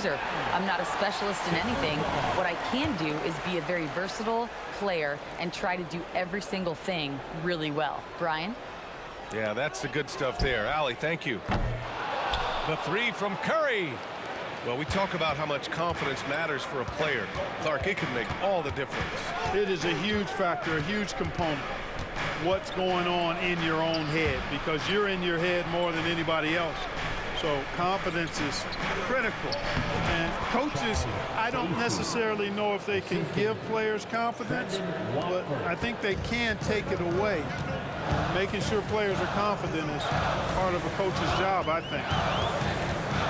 cruiser. I'm not a specialist in anything. What I can do is be a very versatile player and try to do every single thing really well. Brian? Yeah, that's the good stuff there. Allie, thank you. The three from Curry. Well, we talk about how much confidence matters for a player. Clark, it can make all the difference. It is a huge factor, a huge component. What's going on in your own head, because you're in your head more than anybody else. So confidence is critical. And coaches, I don't necessarily know if they can give players confidence, but I think they can take it away. Making sure players are confident is part of a coach's job, I think.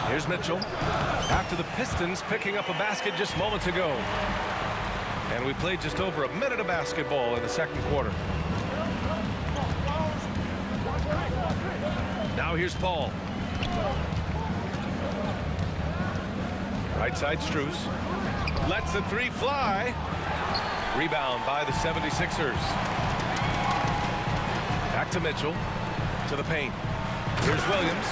Here's Mitchell after the Pistons picking up a basket just moments ago. And we played just over a minute of basketball in the second quarter. Now here's Paul. Right side Strus. Lets the three fly. Rebound by the 76ers. Back to Mitchell. To the paint. Here's Williams.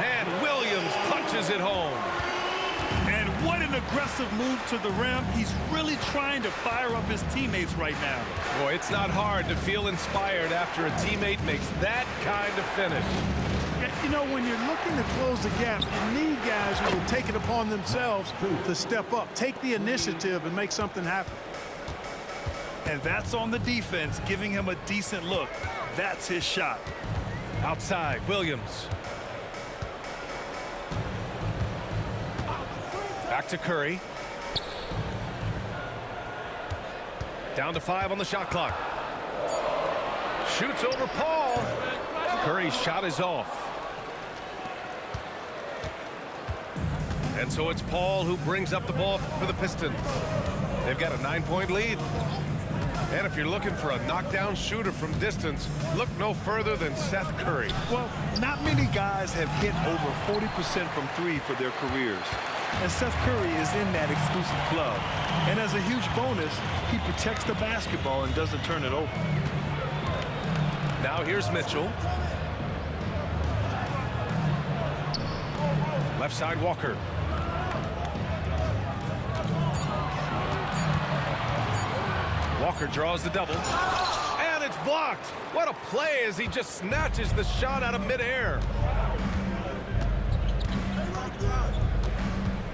And Williams punches it home. And what an aggressive move to the rim. He's really trying to fire up his teammates right now. Boy, it's not hard to feel inspired after a teammate makes that kind of finish. You know, when you're looking to close the gap, you need guys who will take it upon themselves to step up, take the initiative, and make something happen. And that's on the defense, giving him a decent look. That's his shot. Outside, Williams. Back to Curry. Down to 5 on the shot clock. Shoots over Paul. Curry's shot is off. And so it's Paul who brings up the ball for the Pistons. They've got a 9-point lead. And if you're looking for a knockdown shooter from distance, look no further than Seth Curry. Well, not many guys have hit over 40% from three for their careers. And Seth Curry is in that exclusive club. And as a huge bonus, he protects the basketball and doesn't turn it over. Now here's Mitchell. Left side Walker. Walker draws the double. And it's blocked. What a play as he just snatches the shot out of midair.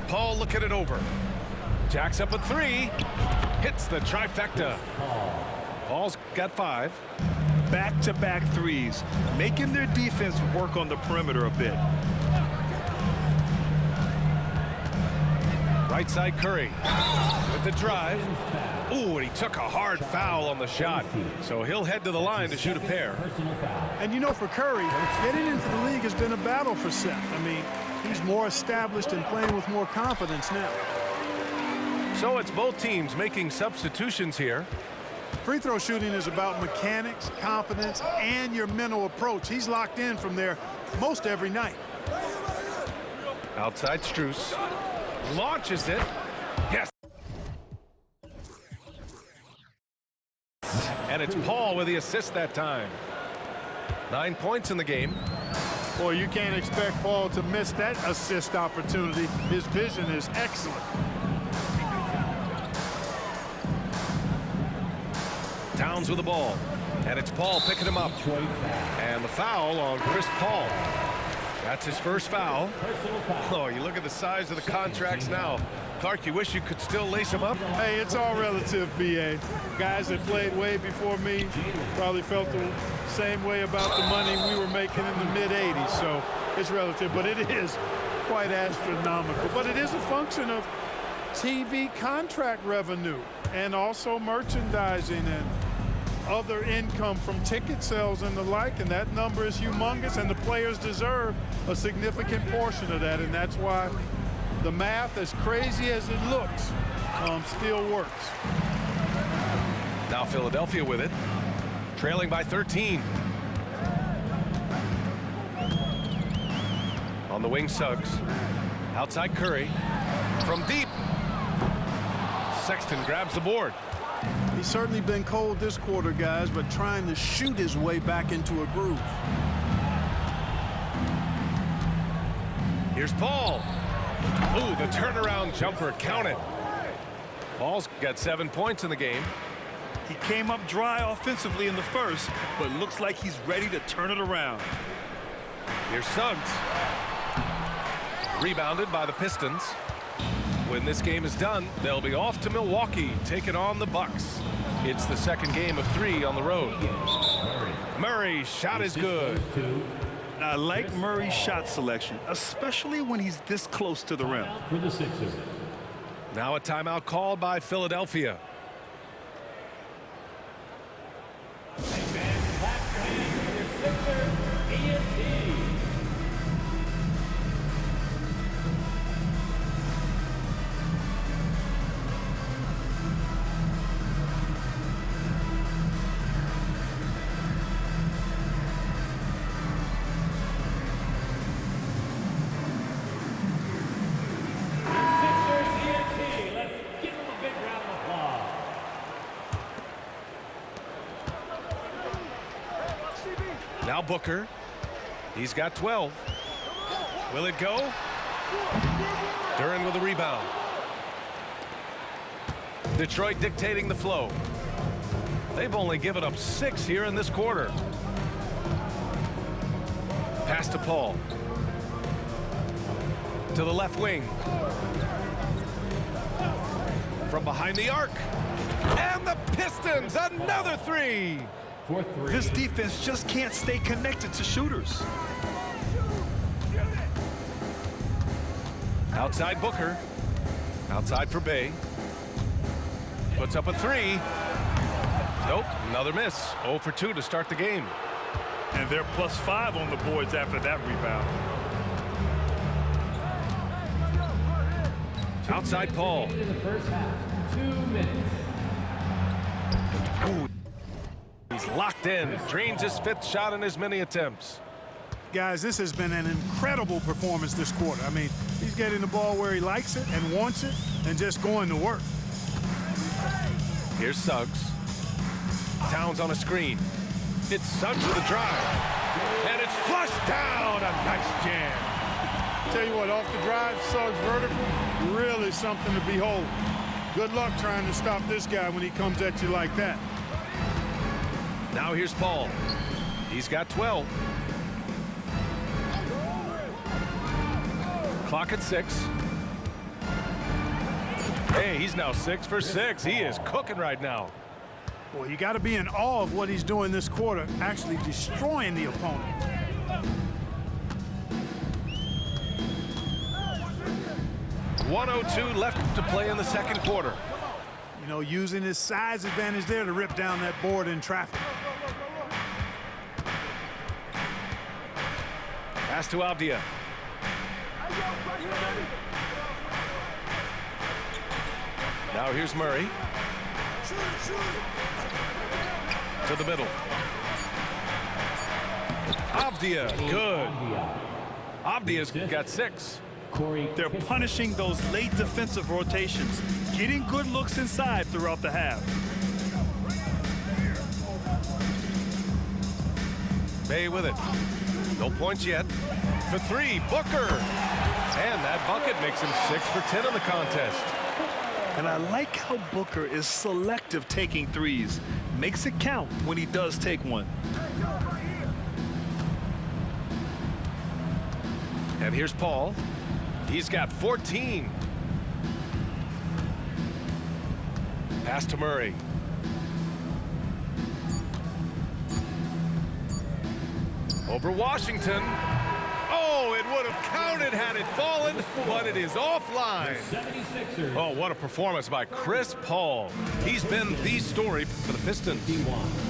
Paul looking it over. Jacks up a three. Hits the trifecta. Paul's got 5. Back-to-back threes, making their defense work on the perimeter a bit. Right side Curry with the drive. Ooh, and he took a hard foul on the shot. So he'll head to the line to shoot a pair. And you know, for Curry, getting into the league has been a battle for Seth. I mean, he's more established and playing with more confidence now. So it's both teams making substitutions here. Free throw shooting is about mechanics, confidence, and your mental approach. He's locked in from there most every night. Outside Strus. Launches it. Yes. And it's Paul with the assist that time. 9 points in the game. Boy, you can't expect Paul to miss that assist opportunity. His vision is excellent. Towns with the ball. And it's Paul picking him up. And the foul on Chris Paul. That's his first foul. Oh, you look at the size of the contracts now. Clark, you wish you could still lace him up? Hey, it's all relative, B.A. Guys that played way before me probably felt the same way about the money we were making in the mid-'80s. So it's relative, but it is quite astronomical. But it is a function of TV contract revenue and also merchandising and other income from ticket sales and the like, and that number is humongous, and the players deserve a significant portion of that, and that's why the math, as crazy as it looks, still works. Now Philadelphia with it, trailing by 13. On the wing, Suggs. Outside Curry. From deep. Sexton grabs the board. He's certainly been cold this quarter, guys, but trying to shoot his way back into a groove. Here's Paul. Ooh, the turnaround jumper counted. Paul's got 7 points in the game. He came up dry offensively in the first, but looks like he's ready to turn it around. Here's Suggs. Rebounded by the Pistons. When this game is done, they'll be off to Milwaukee, taking on the Bucks. It's the second game of 3 on the road. Murray's shot is good. I like Murray's shot selection, especially when he's this close to the rim. For the Sixers. Now a timeout called by Philadelphia. Now Booker. He's got 12. Will it go? Duren with a rebound. Detroit dictating the flow. They've only given up 6 here in this quarter. Pass to Paul. To the left wing. From behind the arc. And the Pistons, another 3. This defense just can't stay connected to shooters. Outside Booker. Outside for Bay. Puts up a 3. Nope, another miss. 0 for 2 to start the game. And they're +5 on the boards after that rebound. Outside Paul. In the first half, 2 minutes. Ooh. He's locked in. Drains his 5th shot in as many attempts. Guys, this has been an incredible performance this quarter. I mean, he's getting the ball where he likes it and wants it and just going to work. Here's Suggs. Towns on a screen. It's Suggs with a drive. And it's flushed down. A nice jam. Tell you what, off the drive, Suggs vertical, really something to behold. Good luck trying to stop this guy when he comes at you like that. Now here's Paul. He's got 12. Clock at 6. Hey, he's now 6 for 6. He is cooking right now. Well, you got to be in awe of what he's doing this quarter, actually destroying the opponent. .102 left to play in the second quarter. You know, using his size advantage there to rip down that board in traffic. Pass to Avdia. Now here's Murray. To the middle. Avdia, good. Avdia's got 6. They're punishing those late defensive rotations, getting good looks inside throughout the half. Bay with it. No points yet. For 3, Booker. And that bucket makes him 6 for 10 in the contest. And I like how Booker is selective taking threes. Makes it count when he does take one. And here's Paul. He's got 14. Pass to Murray. Over Washington. Oh, it would have counted had it fallen, but it is offline. Oh, what a performance by Chris Paul. He's been the story for the Pistons.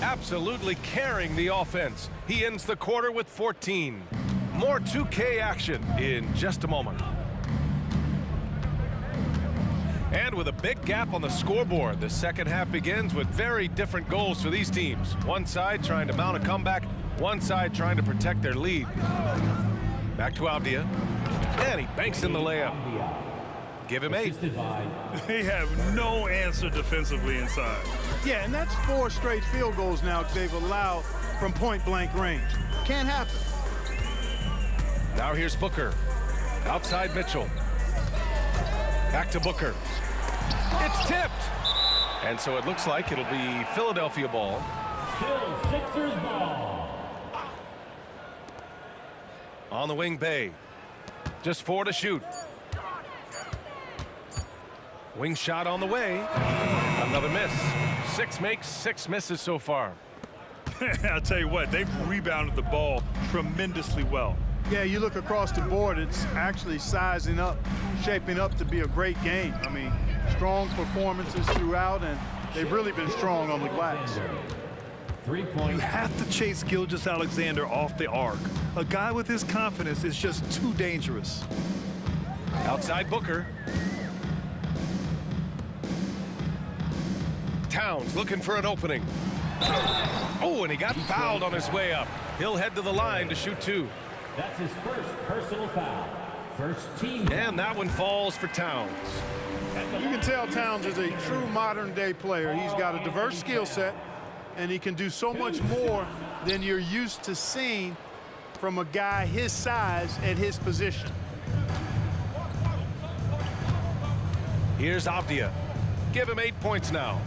Absolutely carrying the offense. He ends the quarter with 14. More 2K action in just a moment. And with a big gap on the scoreboard, the second half begins with very different goals for these teams. One side trying to mount a comeback, one side trying to protect their lead. Back to Avdia. And he banks in the layup. Give him 8. They have no answer defensively inside. Yeah, and that's 4 straight field goals now they've allowed from point-blank range. Can't happen. Now here's Booker. Outside Mitchell. Back to Booker. It's tipped. And so it looks like it'll be Philadelphia ball. Still Sixers ball. On the wing, Bay. Just 4 to shoot. Wing shot on the way. Another miss. 6 makes, 6 misses so far. I'll tell you what, they've rebounded the ball tremendously well. Yeah, you look across the board, it's actually sizing up, shaping up to be a great game. I mean, strong performances throughout, and they've really been strong on the glass. 3-point. You have to chase Gilgeous-Alexander off the arc. A guy with his confidence is just too dangerous. Outside Booker. Towns looking for an opening. Oh, and he got fouled on his way up. He'll head to the line to shoot 2. That's his first personal foul. First team foul. And that one falls for Towns. You can tell Towns is a true modern-day player. He's got a diverse skill set, and he can do so much more than you're used to seeing from a guy his size at his position. Here's Avdia. Give him 8 points now.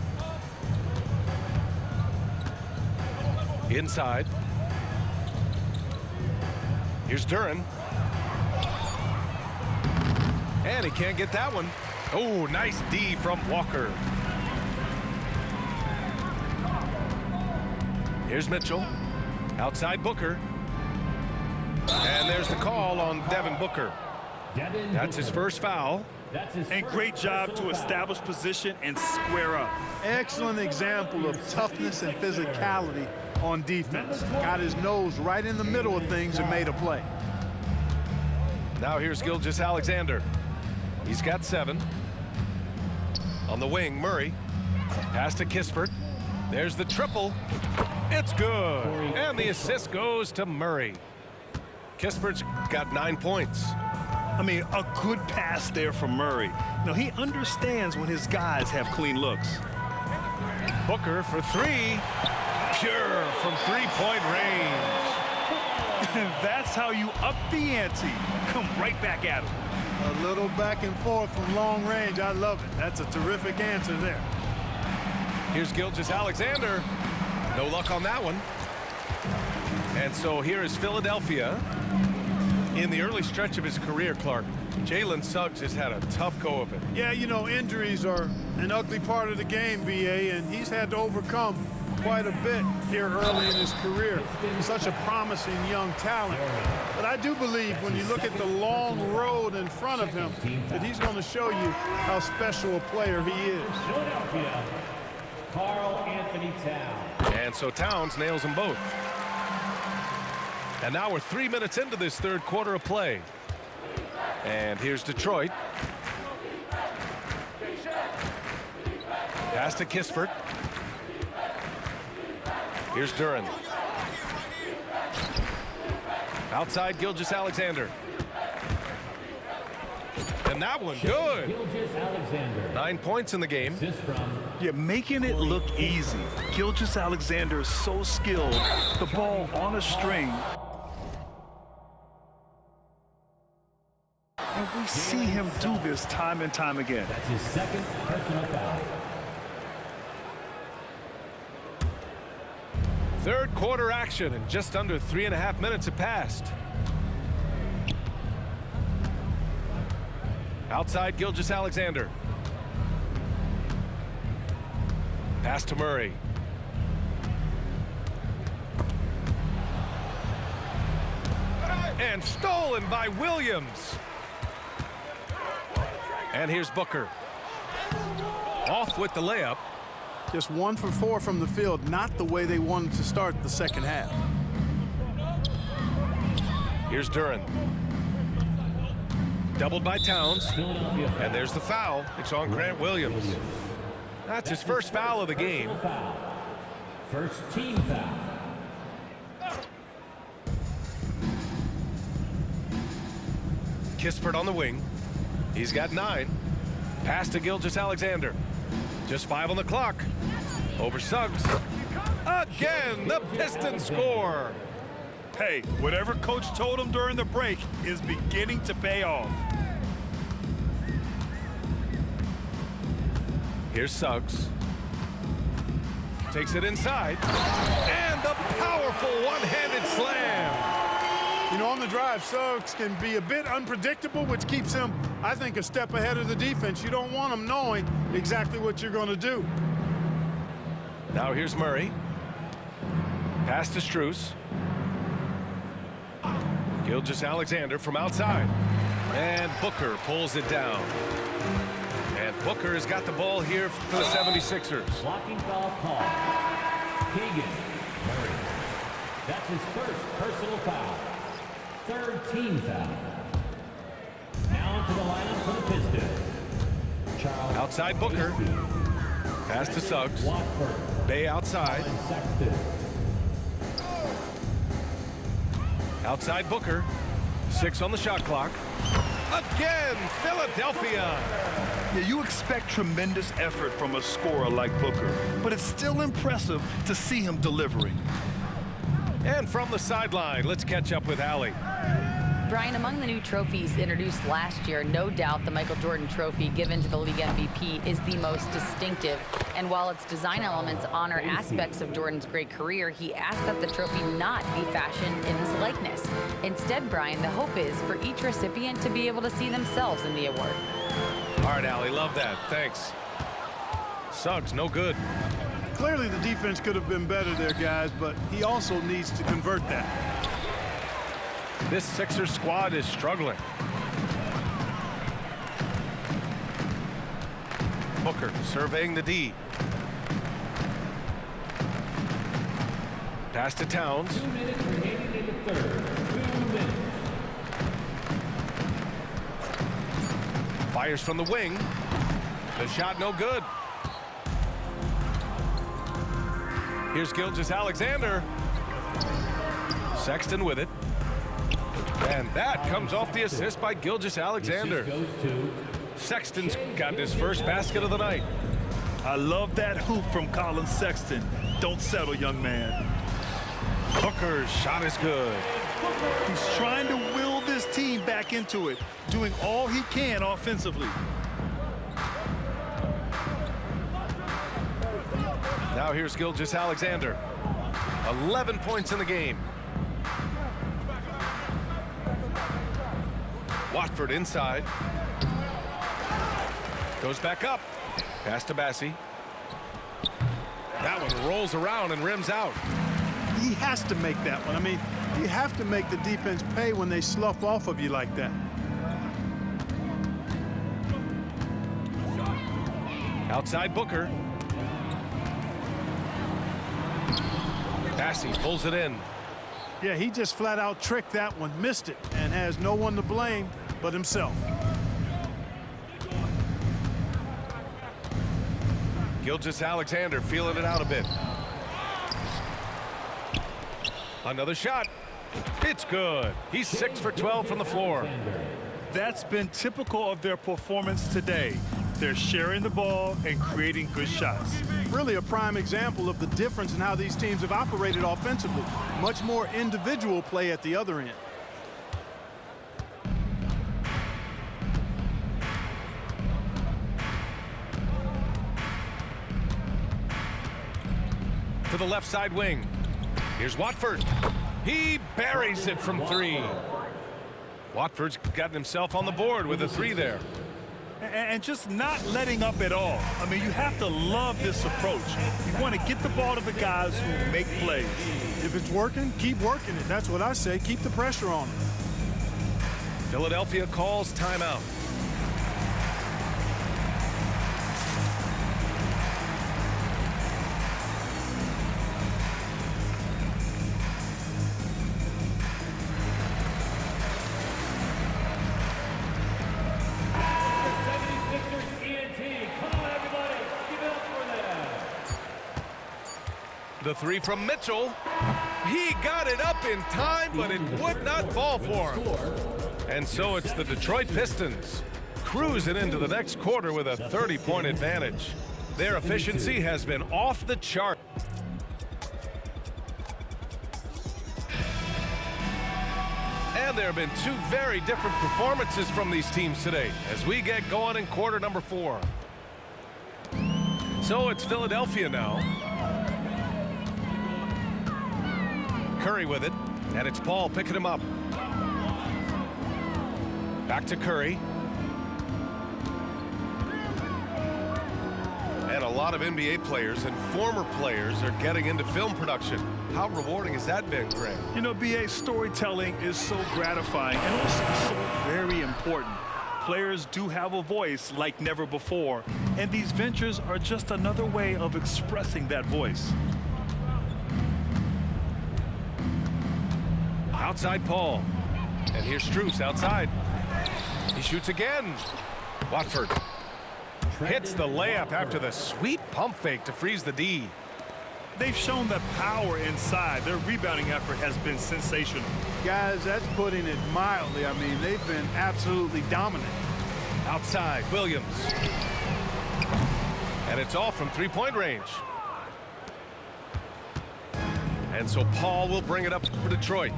Inside. Here's Duren. And he can't get that one. Oh, nice D from Walker. Here's Mitchell. Outside Booker. And there's the call on Devin Booker. That's his first foul. And great job to establish position and square up. Excellent example of toughness and physicality on defense. Got his nose right in the middle of things and made a play. Now here's Gilgeous-Alexander. He's got 7. On the wing, Murray. Pass to Kispert. There's the triple. It's good. And the assist goes to Murray. Kispert's got 9 points. I mean, a good pass there from Murray. Now, he understands when his guys have clean looks. Booker for 3. Pure from 3-point range. That's how you up the ante. Come right back at him. A little back and forth from long range. I love it. That's a terrific answer there. Here's Gilgeous-Alexander. No luck on that one. And so here is Philadelphia. In the early stretch of his career, Clark, Jalen Suggs has had a tough go of it. Yeah, you know, injuries are an ugly part of the game, B.A., and he's had to overcome quite a bit here early in his career. Such a promising young talent. But I do believe when you look at the long road in front of him that he's going to show you how special a player he is. Philadelphia, Karl-Anthony Towns. And so Towns nails them both. And now we're 3 minutes into this third quarter of play. And here's Detroit. Pass to Kispert. Here's Duren. Outside Gilgeous-Alexander. And that one, good. Gilgeous-Alexander. 9 points in the game. Assist from Yeah, making it look easy. Gilgeous-Alexander is so skilled. The ball on a string. And we see him do this time and time again. That's his second personal foul. Third quarter action, and just under 3.5 minutes have passed. Outside Gilgeous-Alexander. Pass to Murray. And stolen by Williams. And here's Booker. Off with the layup. Just 1 for 4 from the field, not the way they wanted to start the second half. Here's Duren. Doubled by Towns. Philadelphia foul. And there's the foul. It's on Grant Williams. That's his first foul of the game. Foul. First team foul. Kispert on the wing. He's got 9. Pass to Gilgeous-Alexander. Just 5 on the clock. Over Suggs. Again, the Pistons score. Hey, whatever coach told him during the break is beginning to pay off. Here's Suggs. Takes it inside. And the powerful one-handed slam. You know, on the drive, Suggs can be a bit unpredictable, which keeps him, I think, a step ahead of the defense. You don't want him knowing exactly what you're going to do. Now here's Murray. Pass to Strus. Gilgeous-Alexander from outside. And Booker pulls it down. And Booker has got the ball here for the 76ers. Blocking foul call. Keegan Murray. That's his first personal foul. Third team foul. Now to the lineup for the Pistons. Charles Outside Booker. Pass to Suggs. Watford. Bay outside. Sexton. Outside Booker. 6 on the shot clock. Again, Philadelphia. Yeah, you expect tremendous effort from a scorer like Booker, but it's still impressive to see him delivering. And from the sideline, let's catch up with Allie. Brian, among the new trophies introduced last year, no doubt the Michael Jordan Trophy given to the league MVP is the most distinctive. And while its design elements honor aspects of Jordan's great career, he asked that the trophy not be fashioned in his likeness. Instead, Brian, the hope is for each recipient to be able to see themselves in the award. All right, Allie, love that. Thanks. Suggs, no good. Clearly, the defense could have been better there, guys, but he also needs to convert that. This Sixers squad is struggling. Booker surveying the D. Pass to Towns. 2 minutes remaining in the third. 2 minutes. Fires from the wing. The shot no good. Here's Gilgeous-Alexander. Sexton with it. And that comes off the assist by Gilgeous-Alexander. Goes to Sexton's got his first basket of the night. I love that hoop from Colin Sexton. Don't settle, young man. Booker's shot is good. He's trying to will this team back into it, doing all he can offensively. Now here's Gilgeous-Alexander. 11 points in the game. Watford inside. Goes back up. Pass to Bassie. That one rolls around and rims out. He has to make that one. I mean, you have to make the defense pay when they slough off of you like that. Outside Booker. Bassie pulls it in. Yeah, he just flat out tricked that one, missed it, and has no one to blame but himself. Gilgeous-Alexander feeling it out a bit. Another shot. It's good. He's 6 for 12 from the floor. That's been typical of their performance today. They're sharing the ball and creating good shots. Really a prime example of the difference in how these teams have operated offensively. Much more individual play at the other end. To the left side wing. Here's Watford. He buries it from 3. Watford's gotten himself on the board with a 3 there. And just not letting up at all. I mean, you have to love this approach. You want to get the ball to the guys who make plays. If it's working, keep working it. That's what I say. Keep the pressure on them. Philadelphia calls timeout. The 3 from Mitchell. He got it up in time, but it would not fall for him. And so it's the Detroit Pistons cruising into the next quarter with a 30-point advantage. Their efficiency has been off the chart. And there have been 2 very different performances from these teams today as we get going in quarter number 4. So it's Philadelphia now. Curry with it, and it's Paul picking him up. Back to Curry. And a lot of NBA players and former players are getting into film production. How rewarding has that been, Greg? You know, BA, storytelling is so gratifying and also so very important. Players do have a voice like never before, and these ventures are just another way of expressing that voice. Outside Paul. And here's Strus outside. He shoots again. Watford hits the layup after the sweet pump fake to freeze the D. They've shown that power inside. Their rebounding effort has been sensational. Guys, that's putting it mildly. I mean, they've been absolutely dominant. Outside, Williams. And it's all from three-point range. And so Paul will bring it up for Detroit.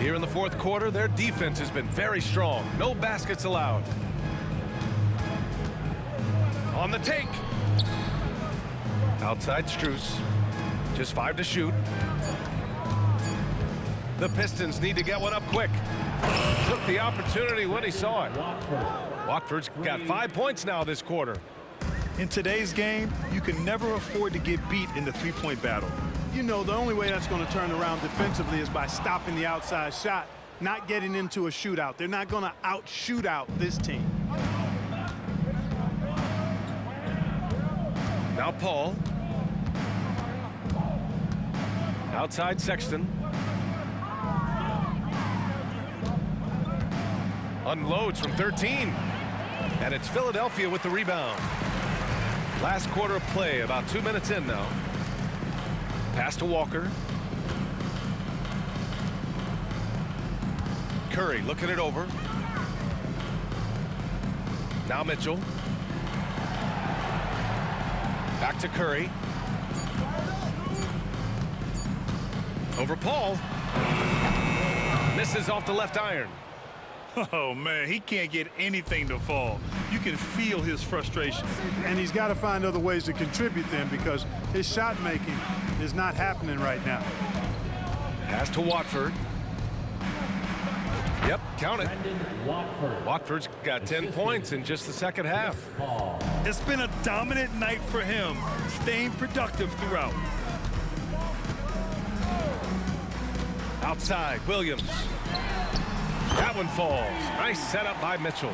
Here in the fourth quarter, their defense has been very strong. No baskets allowed. On the take. Outside Strus. Just 5 to shoot. The Pistons need to get one up quick. Took the opportunity when he saw it. Watford's got 5 points now this quarter. In today's game, you can never afford to get beat in the three-point battle. You know, the only way that's going to turn around defensively is by stopping the outside shot, not getting into a shootout. They're not going to out-shoot out this team. Now Paul. Outside Sexton. Unloads from 13. And it's Philadelphia with the rebound. Last quarter of play, about 2 minutes in now. Pass to Walker. Curry looking it over. Now Mitchell. Back to Curry. Over Paul. Misses off the left iron. Oh, man, he can't get anything to fall. You can feel his frustration. And he's got to find other ways to contribute then, because his shot making is not happening right now. Pass to Watford. Yep, count it. Watford. Watford's got 10 points in just the second half. It's been a dominant night for him, staying productive throughout. Outside, Williams. That one falls. Nice setup by Mitchell.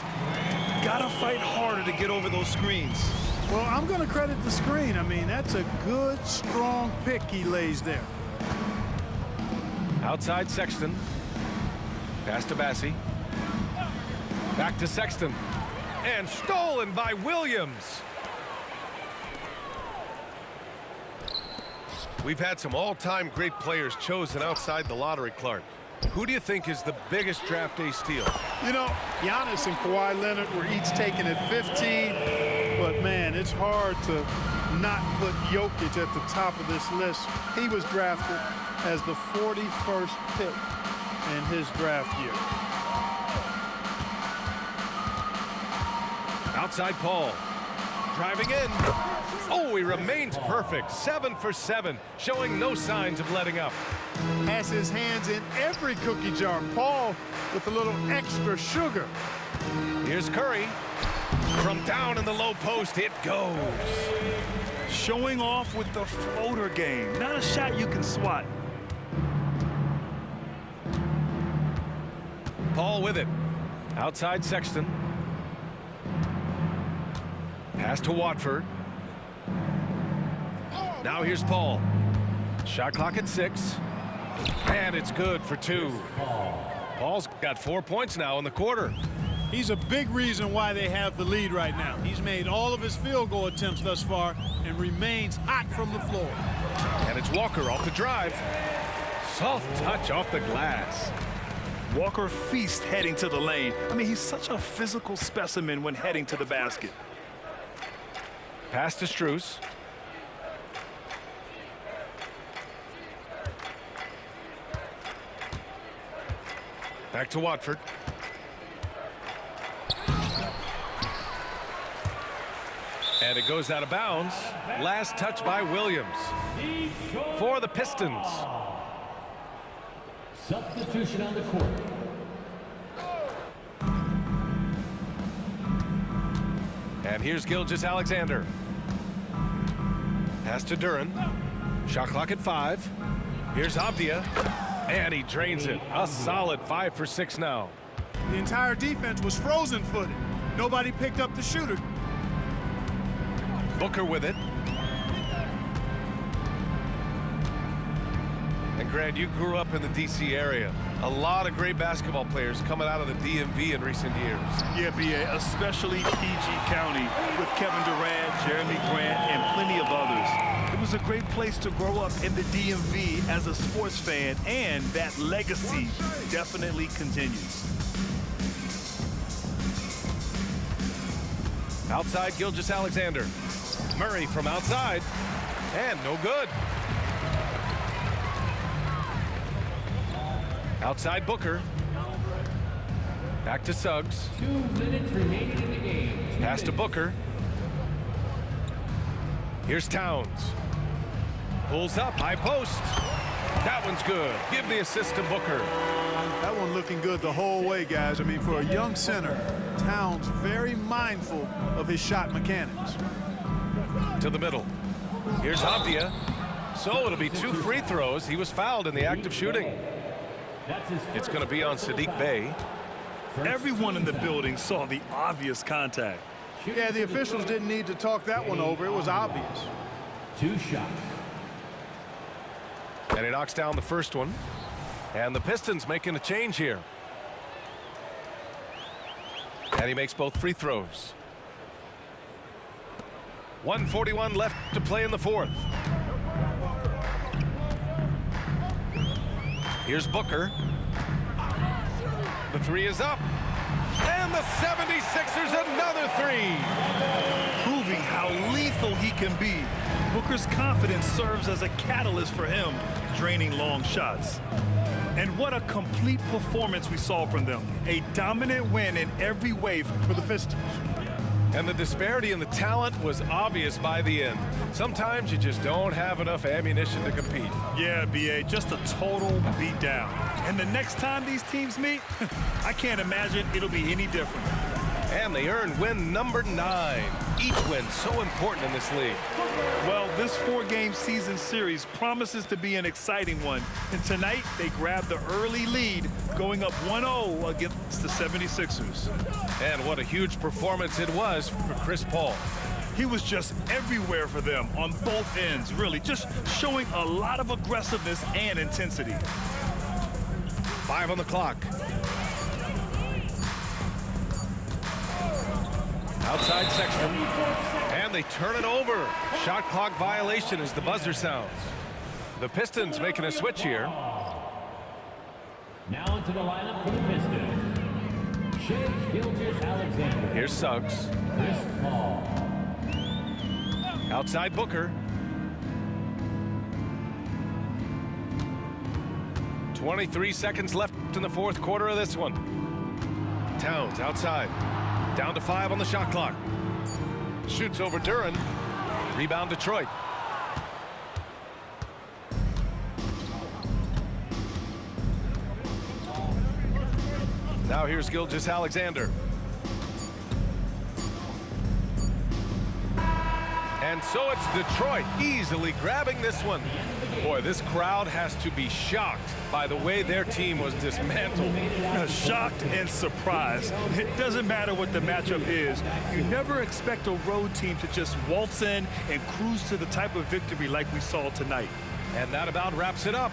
Gotta fight harder to get over those screens. Well, I'm going to credit the screen. I mean, that's a good, strong pick he lays there. Outside Sexton. Pass to Bassie. Back to Sexton. And stolen by Williams. We've had some all-time great players chosen outside the lottery, Clark. Who do you think is the biggest draft day steal? You know, Giannis and Kawhi Leonard were each taken at 15, but man, it's hard to not put Jokic at the top of this list. He was drafted as the 41st pick in his draft year. Outside Paul. Driving in. Oh, he remains perfect. 7 for 7, showing no signs of letting up. Has his hands in every cookie jar. Paul with a little extra sugar. Here's Curry. From down in the low post, it goes. Showing off with the floater game. Not a shot you can swat. Paul with it. Outside Sexton. Pass to Watford. Now here's Paul. Shot clock at 6. And it's good for 2. Paul's got 4 points now in the quarter. He's a big reason why they have the lead right now. He's made all of his field goal attempts thus far and remains hot from the floor. And it's Walker off the drive. Soft touch off the glass. Walker feasts heading to the lane. I mean, he's such a physical specimen when heading to the basket. Pass to Strus. Back to Watford. And it goes out of bounds. Last touch by Williams for the Pistons. Substitution on the court. And here's Gilgeous-Alexander. Pass to Duren. Shot clock at 5. Here's Avdia. And he drains it. A solid 5 for 6 now. The entire defense was frozen-footed. Nobody picked up the shooter. Booker with it. And Grant, you grew up in the D.C. area. A lot of great basketball players coming out of the DMV in recent years. Yeah, B.A., especially PG County with Kevin Durant, Jeremy Grant, and plenty of others. It was a great place to grow up in the DMV as a sports fan, and that legacy definitely continues. Outside, Gilgeous-Alexander. Murray from outside. And no good. Outside Booker. Back to Suggs. 2 minutes remaining in the game. Pass to Booker. Here's Towns. Pulls up, high post. That one's good. Give the assist to Booker. That one looking good the whole way, guys. I mean, for a young center, Towns very mindful of his shot mechanics. To the middle. Here's Avdia. So it'll be 2 free throws. He was fouled in the act of shooting. That's his It's going to be on Saddiq Bey. Everyone in the building saw the obvious contact. Yeah, the officials didn't need to talk that one over. It was obvious. 2 shots. And he knocks down the first one. And the Pistons making a change here. And he makes both free throws. 1:41 left to play in the fourth. Here's Booker. The 3 is up. And the 76ers another 3. Proving how lethal he can be. Booker's confidence serves as a catalyst for him, draining long shots. And what a complete performance we saw from them. A dominant win in every way For the Pistons. And the disparity in the talent was obvious by the end. Sometimes you just don't have enough ammunition to compete. Yeah, B.A., just a total beatdown. And the next time these teams meet, I can't imagine it'll be any different. And they earned win number 9. Each win so important in this league. Well, this 4-game season series promises to be an exciting one. And tonight, they grabbed the early lead, going up 1-0 against the 76ers. And what a huge performance it was for Chris Paul. He was just everywhere for them on both ends, really, just showing a lot of aggressiveness and intensity. 5 on the clock. Outside Sexton. And they turn it over. Shot clock violation as the buzzer sounds. The Pistons making a switch here. Now into the lineup for the Pistons. Shai Gilgeous-Alexander. Here's Suggs. Chris Paul. Outside Booker. 23 seconds left in the fourth quarter of this one. Towns outside. Down to 5 on the shot clock. Shoots over Duren. Rebound Detroit. Now here's Gilgeous-Alexander. And so it's Detroit easily grabbing this one. Boy, this crowd has to be shocked by the way their team was dismantled. Shocked and surprised. It doesn't matter what the matchup is. You never expect a road team to just waltz in and cruise to the type of victory like we saw tonight. And that about wraps it up.